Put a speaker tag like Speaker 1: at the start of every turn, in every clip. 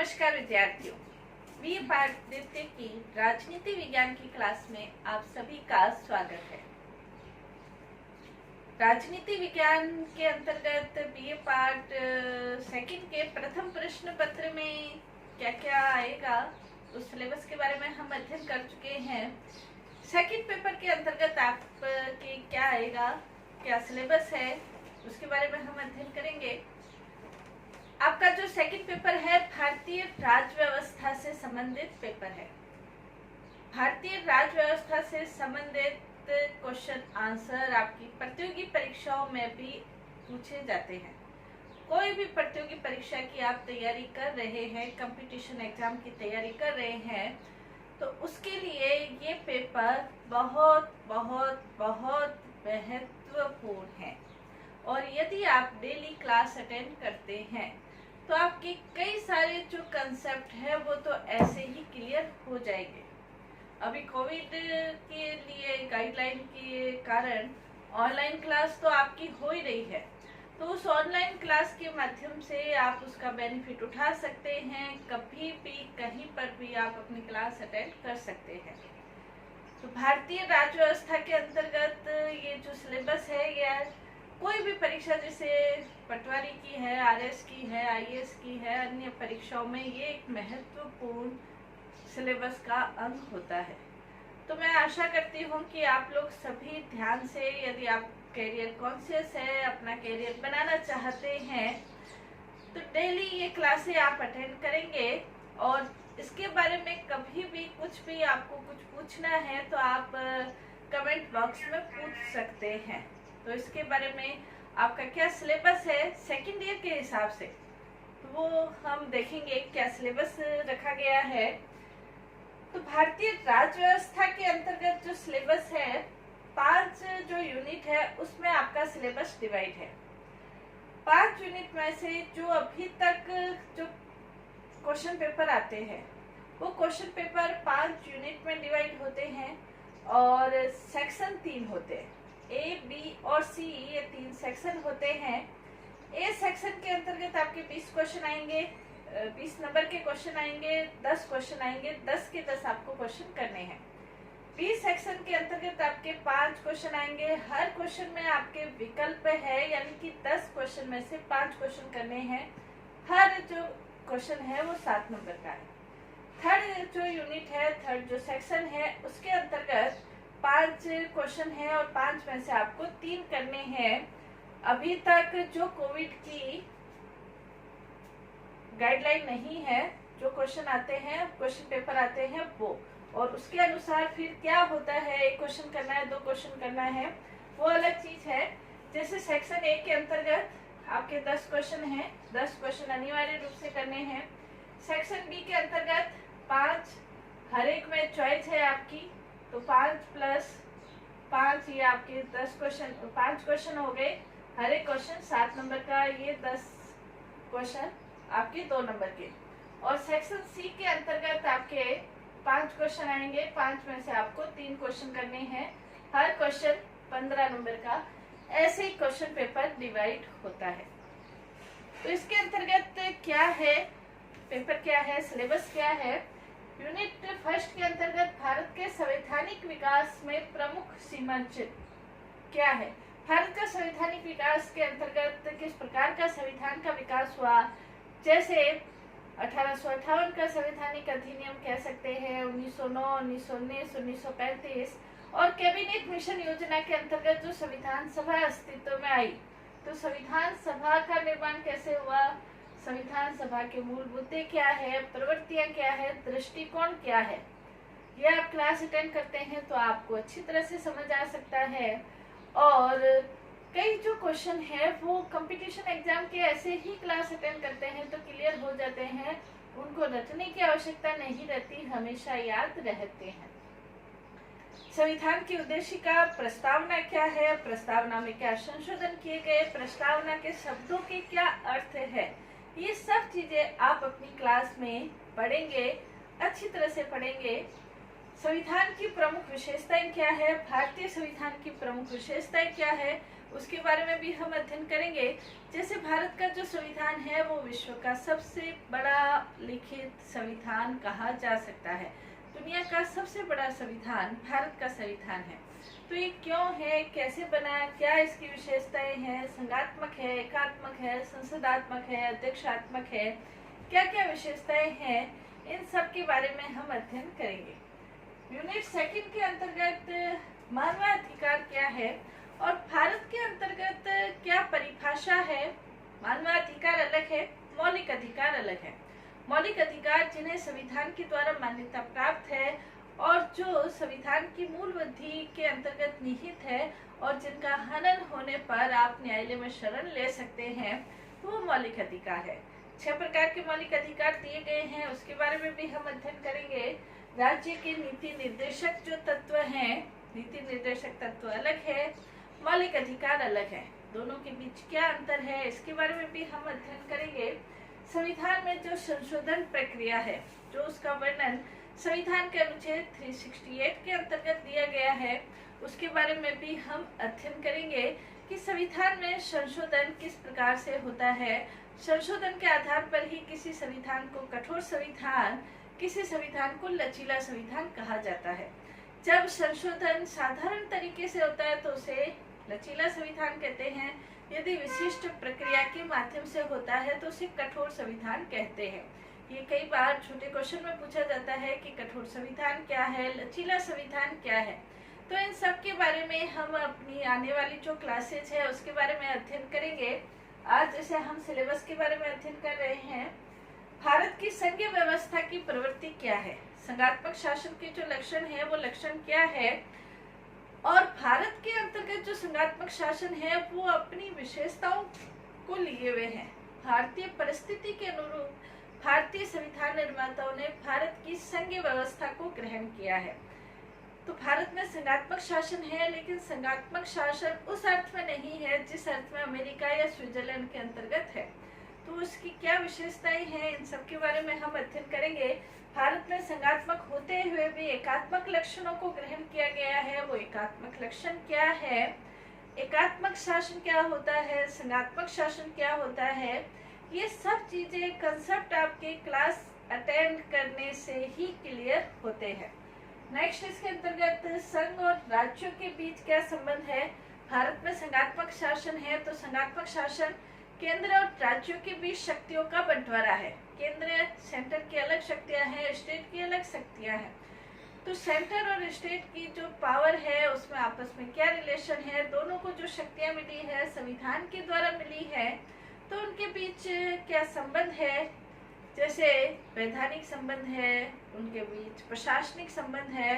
Speaker 1: नमस्कार विद्यार्थियों, BA part द्वितीय की राजनीति विज्ञान की क्लास में आप सभी का स्वागत है। राजनीति विज्ञान के अंतर्गत बीए पार्ट सेकंड के प्रथम प्रश्न पत्र में क्या क्या आएगा उस सिलेबस के बारे में हम अध्ययन कर चुके हैं। सेकंड पेपर के अंतर्गत आपके क्या आएगा, क्या सिलेबस है, उसके बारे में हम अध्ययन करेंगे। आपका जो सेकंड पेपर है भारतीय राज्य व्यवस्था से संबंधित पेपर है। भारतीय राज्य व्यवस्था से संबंधित क्वेश्चन आंसर आपकी प्रतियोगी परीक्षाओं में भी पूछे जाते हैं। कोई भी प्रतियोगी परीक्षा की आप तैयारी कर रहे हैं, कंपटीशन एग्जाम की तैयारी कर रहे हैं, तो उसके लिए ये पेपर बहुत बहुत बहुत महत्वपूर्ण है। और यदि आप डेली क्लास अटेंड करते हैं तो आपके कई सारे जो कंसेप्ट है वो तो ऐसे ही क्लियर हो जाएंगे। अभी कोविड के लिए गाइडलाइन के कारण ऑनलाइन क्लास तो आपकी हो ही रही है, तो उस ऑनलाइन क्लास के माध्यम से आप उसका बेनिफिट उठा सकते हैं। कभी भी कहीं पर भी आप अपनी क्लास अटेंड कर सकते हैं। तो भारतीय राज्य व्यवस्था के अंतर्गत ये जो सिलेबस है, यह कोई भी परीक्षा जैसे पटवारी की है, आरएस की है, आईएएस की है, अन्य परीक्षाओं में ये एक महत्वपूर्ण सिलेबस का अंग होता है। तो मैं आशा करती हूँ कि आप लोग सभी ध्यान से, यदि आप कैरियर कॉन्शियस है, अपना कैरियर बनाना चाहते हैं, तो डेली ये क्लासें आप अटेंड करेंगे। और इसके बारे में कभी भी कुछ भी आपको कुछ पूछना है तो आप कमेंट बॉक्स में पूछ सकते हैं। तो इसके बारे में आपका क्या सिलेबस है सेकंड ईयर के हिसाब से, तो वो हम देखेंगे क्या सिलेबस रखा गया है। तो भारतीय राज्य व्यवस्था के अंतर्गत जो सिलेबस है, 5 जो यूनिट है उसमें आपका सिलेबस डिवाइड है। 5 यूनिट में से जो अभी तक जो क्वेश्चन पेपर आते हैं वो क्वेश्चन पेपर 5 यूनिट में डिवाइड होते हैं और सेक्शन 3 होते हैं। ए, बी और सी, ये 3 सेक्शन होते हैं। ए सेक्शन के अंतर्गत आपके 20 क्वेश्चन आएंगे, 20 नंबर के क्वेश्चन आएंगे, 10 क्वेश्चन आएंगे, 10 के 10 आपको क्वेश्चन करने हैं। बी सेक्शन के अंतर्गत आपके 5 क्वेश्चन आएंगे। हर क्वेश्चन में आपके विकल्प है, यानी कि 10 क्वेश्चन में से 5 क्वेश्चन करने हैं। हर जो क्वेश्चन है वो 7 नंबर का है। थर्ड जो यूनिट है, थर्ड जो सेक्शन है, उसके अंतर्गत 5 क्वेश्चन है और 5 में से आपको 3 करने हैं। अभी तक जो कोविड की गाइडलाइन नहीं है, जो क्वेश्चन आते हैं, क्वेश्चन पेपर आते हैं वो, और उसके अनुसार फिर क्या होता है, 1 क्वेश्चन करना है, 2 क्वेश्चन करना है, वो अलग चीज है। जैसे सेक्शन ए के अंतर्गत आपके 10 क्वेश्चन हैं, 10 क्वेश्चन अनिवार्य रूप से करने हैं। सेक्शन बी के अंतर्गत 5, हर एक में चॉइस है आपकी, तो 5 प्लस 5 ये आपके 10 क्वेश्चन, 5 क्वेश्चन हो गए। हर एक क्वेश्चन 7 नंबर का, ये 10 क्वेश्चन आपके 2 नंबर के। और सेक्शन सी के अंतर्गत आपके 5 क्वेश्चन आएंगे, 5 में से आपको 3 क्वेश्चन करने हैं। हर क्वेश्चन 15 नंबर का। ऐसे ही क्वेश्चन पेपर डिवाइड होता है। तो इसके अंतर्गत क्या है, पेपर क्या है, सिलेबस क्या है। यूनिट फर्स्ट के अंतर्गत भारत के संवैधानिक विकास में प्रमुख सीमांचल क्या है। भारत का संवैधानिक विकास के अंतर्गत किस प्रकार का संविधान का विकास हुआ, जैसे 1858 का संवैधानिक अधिनियम कह सकते हैं, 1909, 1919, 1935, और कैबिनेट मिशन योजना के अंतर्गत जो संविधान सभा अस्तित्व में आई, तो संविधान सभा का निर्माण कैसे हुआ, संविधान सभा के मूल मुद्दे क्या है, प्रवृत्तियां क्या है, दृष्टिकोण क्या है। ये आप क्लास अटेंड करते हैं तो आपको अच्छी तरह से समझ आ सकता है। और कई जो क्वेश्चन है वो कंपटीशन एग्जाम के ऐसे ही क्लास अटेंड करते हैं तो क्लियर हो जाते हैं, उनको रटने की आवश्यकता नहीं रहती, हमेशा याद रहते हैं। संविधान की उद्देशिका, प्रस्तावना क्या है, प्रस्तावना में क्या संशोधन किए गए, प्रस्तावना के शब्दों के क्या अर्थ है, ये सब चीजें आप अपनी क्लास में पढ़ेंगे, अच्छी तरह से पढ़ेंगे। संविधान की प्रमुख विशेषताएं क्या है, भारतीय संविधान की प्रमुख विशेषताएं क्या है, उसके बारे में भी हम अध्ययन करेंगे। जैसे भारत का जो संविधान है वो विश्व का सबसे बड़ा लिखित संविधान कहा जा सकता है। दुनिया का सबसे बड़ा संविधान भारत का संविधान है। तो ये क्यों है, कैसे बना, क्या इसकी विशेषताएं हैं, संघात्मक है, एकात्मक है, संसदात्मक है, अध्यक्षात्मक है, क्या क्या विशेषताएं हैं, इन सब के बारे में हम अध्ययन करेंगे। यूनिट सेकंड के अंतर्गत मानवाधिकार क्या है और भारत के अंतर्गत क्या परिभाषा है। मानवाधिकार अलग है, मौलिक अधिकार अलग है। मौलिक अधिकार जिन्हें संविधान के द्वारा मान्यता प्राप्त है और जो संविधान की मूल विधि के अंतर्गत निहित है और जिनका हनन होने पर आप न्यायालय में शरण ले सकते हैं, तो वो मौलिक अधिकार है। 6 प्रकार के मौलिक अधिकार दिए गए हैं, उसके बारे में भी हम अध्ययन करेंगे। राज्य के नीति निर्देशक जो तत्व हैं, नीति निर्देशक तत्व अलग है, मौलिक अधिकार अलग है, दोनों के बीच क्या अंतर है, इसके बारे में भी हम अध्ययन करेंगे। संविधान में जो संशोधन प्रक्रिया है, जो उसका वर्णन संविधान के अनुच्छेद 368 के अंतर्गत दिया गया है, उसके बारे में भी हम अध्ययन करेंगे कि संविधान में संशोधन किस प्रकार से होता है। संशोधन के आधार पर ही किसी संविधान को कठोर संविधान, किसी संविधान को लचीला संविधान कहा जाता है। जब संशोधन साधारण तरीके से होता है तो उसे लचीला संविधान कहते हैं। यदि विशिष्ट प्रक्रिया के माध्यम से होता है तो उसे कठोर संविधान कहते हैं। ये कई बार छोटे क्वेश्चन में पूछा जाता है कि कठोर संविधान क्या है, लचीला संविधान क्या है। तो इन सब के बारे में हम अपनी आने वाली जो क्लासेज है उसके बारे में अध्ययन करेंगे। आज जैसे हम सिलेबस के बारे में अध्ययन कर रहे हैं, भारत की संघीय व्यवस्था की प्रवृत्ति क्या है, संघात्मक शासन के जो लक्षण है वो लक्षण क्या है, और भारत के अंतर्गत जो संघात्मक शासन है वो अपनी विशेषताओं को लिए हुए हैं। भारतीय परिस्थिति के अनुरूप भारतीय संविधान निर्माताओं ने भारत की संघीय व्यवस्था को ग्रहण किया है। तो भारत में संघात्मक शासन है, लेकिन संघात्मक शासन उस अर्थ में नहीं है जिस अर्थ में अमेरिका या स्विट्जरलैंड के अंतर्गत है। तो उसकी क्या विशेषताएं हैं, इन सब के बारे में हम अध्ययन करेंगे। भारत में संघात्मक होते हुए भी एकात्मक लक्षणों को ग्रहण किया गया है, वो एकात्मक लक्षण क्या है, एकात्मक शासन क्या होता है, संघात्मक शासन क्या होता है, ये सब चीजें कंसेप्ट आपके क्लास अटेंड करने से ही क्लियर होते हैं। नेक्स्ट इसके अंतर्गत संघ और राज्यों के बीच क्या संबंध है। भारत में संघात्मक शासन है तो संघात्मक शासन केंद्र और राज्यों के बीच शक्तियों का बंटवारा है। केंद्र सेंटर की अलग शक्तियां हैं, स्टेट की अलग शक्तियां हैं। तो सेंटर और स्टेट की जो पावर है उसमें आपस में क्या रिलेशन है, दोनों को जो शक्तियां मिली है संविधान के द्वारा मिली है, तो उनके बीच क्या संबंध है। जैसे वैधानिक संबंध है, उनके बीच प्रशासनिक संबंध है,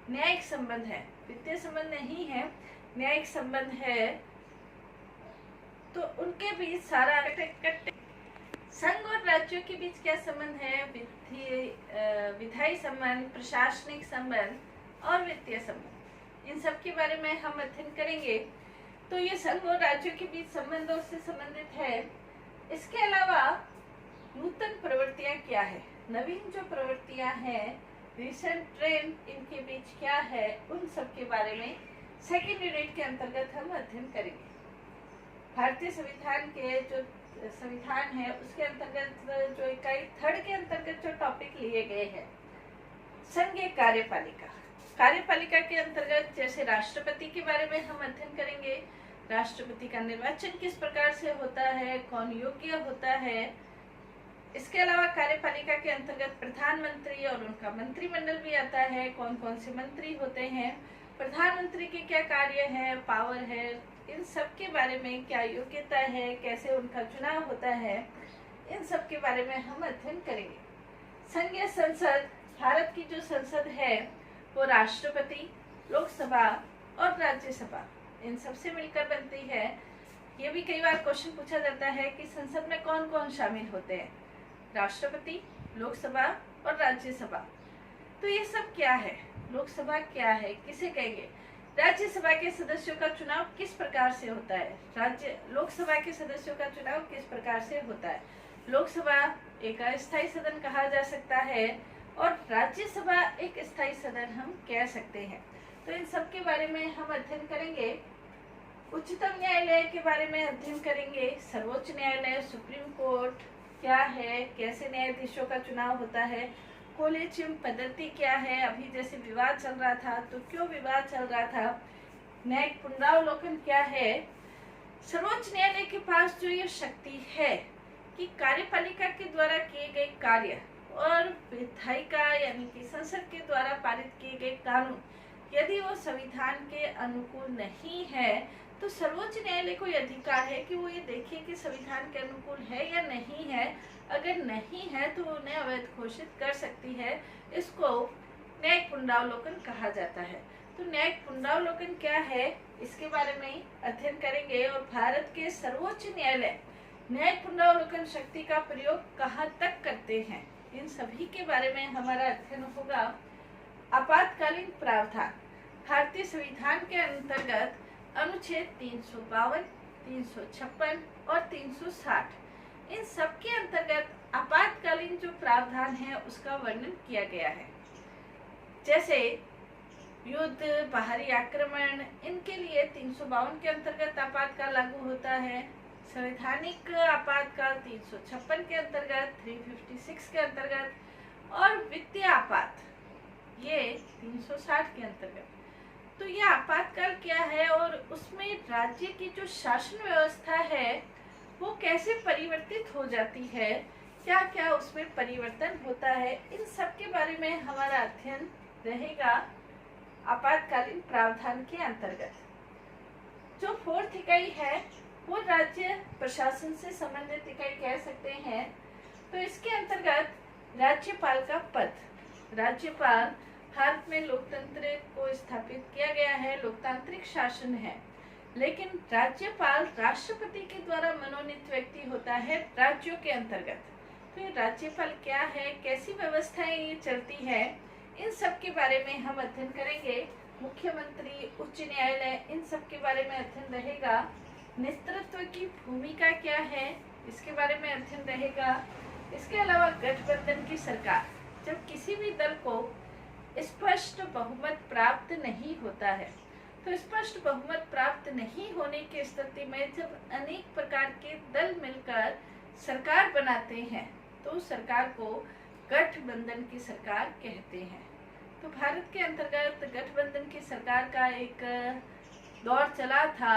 Speaker 1: न्यायिक संबंध है, वित्तीय संबंध नहीं है, न्यायिक संबंध है, तो उनके बीच सारा संघ और राज्यों के बीच क्या संबंध है, विधायी संबंध, प्रशासनिक संबंध और वित्तीय संबंध, इन सब के बारे में हम अध्ययन करेंगे। तो ये संघ और राज्यों के बीच संबंधों से संबंधित है। इसके अलावा नूतन प्रवृत्तियां क्या है, नवीन जो प्रवृत्तियां हैं, रिसेंट ट्रेंड, इनके बीच क्या है, उन सब के बारे में सेकेंड यूनिट के अंतर्गत हम अध्ययन करेंगे। भारतीय संविधान के जो संविधान है उसके अंतर्गत जो इकाई 3 के अंतर्गत जो टॉपिक लिए गए हैं, संघीय कार्यपालिका। कार्यपालिका के अंतर्गत जैसे राष्ट्रपति के बारे में हम अध्ययन करेंगे। राष्ट्रपति का निर्वाचन किस प्रकार से होता है, कौन योग्य होता है। इसके अलावा कार्यपालिका के अंतर्गत प्रधानमंत्री और उनका मंत्रिमंडल भी आता है, कौन कौन से मंत्री होते हैं, प्रधानमंत्री के क्या कार्य है, पावर है, इन सब के बारे में क्या योग्यता है, कैसे उनका चुनाव होता है, इन सब के बारे में हम अध्ययन करेंगे। संघीय संसद, भारत की जो संसद है वो राष्ट्रपति, लोकसभा और राज्यसभा, इन सब से मिलकर बनती है। ये भी कई बार क्वेश्चन पूछा जाता है कि संसद में कौन कौन शामिल होते हैं, राष्ट्रपति, लोकसभा और राज्यसभा। तो ये सब क्या है, लोकसभा क्या है, किसे कहेंगे, राज्यसभा के सदस्यों का चुनाव किस प्रकार से होता है, लोकसभा के सदस्यों का चुनाव किस प्रकार से होता है। लोकसभा एक अस्थायी सदन कहा जा सकता है और राज्यसभा एक स्थायी सदन हम कह सकते हैं। तो इन सब के बारे में हम अध्ययन करेंगे। उच्चतम न्यायालय के बारे में अध्ययन करेंगे। सर्वोच्च न्यायालय, सुप्रीम कोर्ट क्या है, कैसे न्यायाधीशों का चुनाव होता है, कोलेजियम पद्धति क्या है, अभी जैसे विवाद चल रहा था तो क्यों विवाद चल रहा था, न्यायिक पुनरावलोकन क्या है। सर्वोच्च न्यायालय के पास जो ये शक्ति है कि कार्यपालिका के द्वारा किए गए कार्य और विधायिका यानी कि संसद के द्वारा पारित किए गए कानून यदि वो संविधान के अनुकूल नहीं है तो सर्वोच्च न्यायालय को अधिकार है कि वो ये देखे कि संविधान के अनुकूल है या नहीं है। अगर नहीं है तो वो उन्हें अवैध घोषित कर सकती है। इसको न्यायिक पुनरावलोकन कहा जाता है। तो न्यायिक पुनरावलोकन क्या है इसके बारे में अध्ययन करेंगे और भारत के सर्वोच्च न्यायालय न्यायिक पुनरावलोकन शक्ति का प्रयोग कहाँ तक करते हैं, इन सभी के बारे में हमारा अध्ययन होगा। आपातकालीन प्रावधान भारतीय संविधान के अंतर्गत अनुच्छेद 352, 356 और 360 इन सब के अंतर्गत आपातकालीन जो प्रावधान है उसका वर्णन किया गया है। जैसे युद्ध, बाहरी आक्रमण, इनके लिए 352 के अंतर्गत आपातकाल लागू होता है। संवैधानिक आपातकाल 356 के अंतर्गत, 356 के अंतर्गत और वित्तीय आपात ये 360 के अंतर्गत। तो ये आपातकाल क्या है और उसमें राज्य की जो शासन व्यवस्था है वो कैसे परिवर्तित हो जाती है, क्या क्या उसमें परिवर्तन होता है, इन सब के बारे में हमारा अध्ययन रहेगा आपातकालीन प्रावधान के अंतर्गत। जो 4th इकाई है वो राज्य प्रशासन से संबंधित इकाई कह सकते हैं। तो इसके अंतर्गत राज्यपाल का पद, राज्यपाल भारत में लोकतंत्र को स्थापित किया गया है, लोकतांत्रिक शासन है, लेकिन राज्यपाल राष्ट्रपति के द्वारा मनोनीत व्यक्ति होता है राज्यों के अंतर्गत। तो ये राज्यपाल क्या है, कैसी व्यवस्थाएं ये चलती है, इन सब के बारे में हम अध्ययन करेंगे। मुख्यमंत्री, उच्च न्यायालय, इन सब के बारे में अध्ययन रहेगा। नेतृत्व की भूमिका क्या है इसके बारे में अध्ययन रहेगा। इसके अलावा गठबंधन की सरकार, जब किसी भी दल को स्पष्ट बहुमत प्राप्त नहीं होता है, तो स्पष्ट बहुमत प्राप्त नहीं होने की स्थिति में जब अनेक प्रकार के दल मिलकर सरकार बनाते हैं तो सरकार को गठबंधन की सरकार कहते हैं। तो भारत के अंतर्गत गठबंधन की सरकार का एक दौर चला था,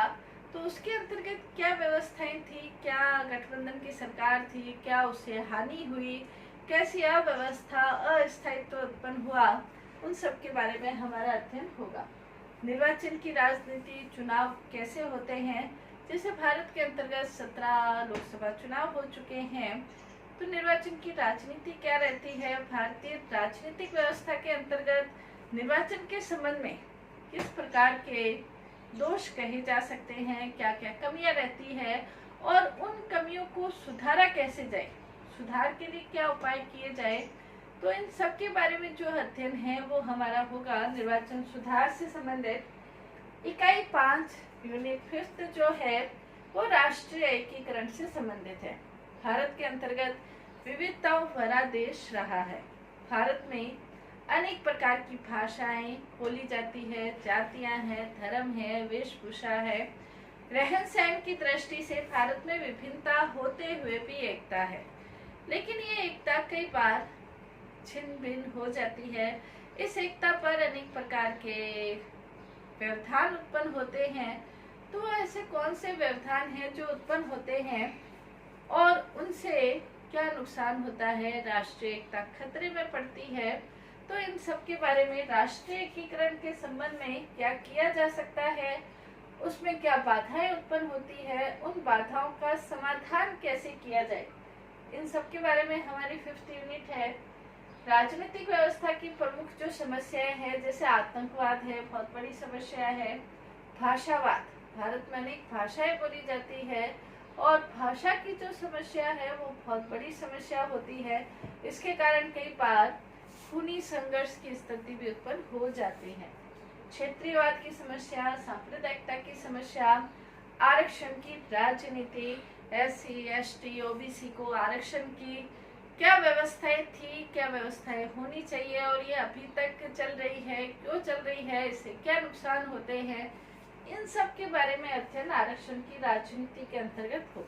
Speaker 1: तो उसके अंतर्गत क्या व्यवस्थाएं थी, क्या गठबंधन की सरकार थी, क्या उससे हानि हुई, कैसी अव्यवस्था, अस्थायित्व उत्पन्न हुआ, उन सब के बारे में हमारा अध्ययन होगा। निर्वाचन की राजनीति, चुनाव कैसे होते हैं, जैसे भारत के अंतर्गत 17 लोकसभा चुनाव हो चुके हैं, तो निर्वाचन की राजनीति क्या रहती है, भारतीय राजनीतिक व्यवस्था के अंतर्गत निर्वाचन के संबंध में किस प्रकार के दोष कहे जा सकते हैं, क्या क्या कमियां रहती है और उन कमियों को सुधारा कैसे जाए, सुधार के लिए क्या उपाय किए जाए। तो इन सब के बारे में जो अध्ययन है वो हमारा होगा निर्वाचन सुधार से संबंधित। इकाई 5 यूनिट 5 जो है वो राष्ट्रीय एकीकरण से संबंधित है। भारत के अंतर्गत विविधताओं भरा देश रहा है। भारत में अनेक प्रकार की भाषाएं बोली जाती है, जातियां हैं, धर्म है, वेशभूषा है, रहन सहन की दृष्टि से भारत में विभिन्नता होते हुए भी एकता है, लेकिन ये एकता कई बार छिन्न भिन्न हो जाती है। इस एकता पर अनेक प्रकार के व्यवधान उत्पन्न होते हैं। तो ऐसे कौन से व्यवधान हैं जो उत्पन्न होते हैं और उनसे क्या नुकसान होता है, राष्ट्रीय एकता खतरे में पड़ती है। तो इन सब के बारे में राष्ट्रीय एकीकरण के संबंध में क्या किया जा सकता है, उसमें क्या बाधाएं उत्पन्न होती है, उन बाधाओं का समाधान कैसे किया जाए, इन सब के बारे में हमारी 5th यूनिट है। राजनीतिक व्यवस्था की प्रमुख जो समस्याएं हैं, जैसे आतंकवाद है, बहुत बड़ी समस्या है। भाषावाद, भारत में अनेक भाषाएं बोली जाती है और भाषा की जो समस्या है वो बहुत बड़ी समस्या होती है। इसके कारण कई बार खूनी संघर्ष की स्थिति भी उत्पन्न हो जाती है। क्षेत्रीयवाद की समस्या, सांप्रदायिकता की समस्या, आरक्षण की राजनीति, SC, ST, OBC को आरक्षण की क्या व्यवस्थाएं थी, क्या व्यवस्थाएं होनी चाहिए और ये अभी तक चल रही है, क्यों चल रही है, इससे क्या नुकसान होते हैं, इन सब के बारे में अध्ययन आरक्षण की राजनीति के अंतर्गत हो।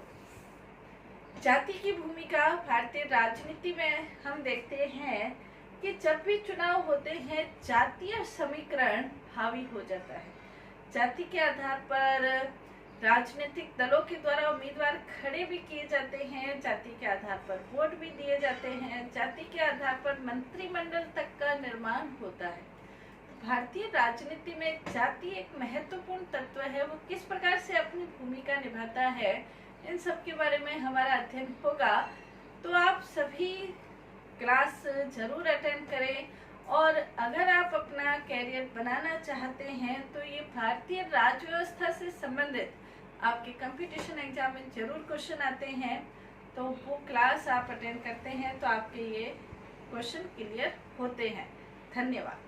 Speaker 1: जाति की भूमिका भारतीय राजनीति में हम देखते हैं कि जब भी चुनाव होते हैं जातीय समीकरण हावी हो जाता है। जाति के आधार पर राजनीतिक दलों के द्वारा उम्मीदवार खड़े भी किए जाते हैं, जाति के आधार पर वोट भी दिए जाते हैं, जाति के आधार पर मंत्रिमंडल तक का निर्माण होता है। भारतीय राजनीति में जाति एक महत्वपूर्ण तत्व है, वो किस प्रकार से अपनी भूमिका निभाता है, इन सब के बारे में हमारा अध्ययन होगा। तो आप सभी क्लास जरूर अटेंड करें, और अगर आप अपना कैरियर बनाना चाहते हैं तो ये भारतीय राज्य व्यवस्था से संबंधित आपके कंपटीशन एग्जाम में जरूर क्वेश्चन आते हैं, तो वो क्लास आप अटेंड करते हैं तो आपके ये क्वेश्चन क्लियर होते हैं। धन्यवाद।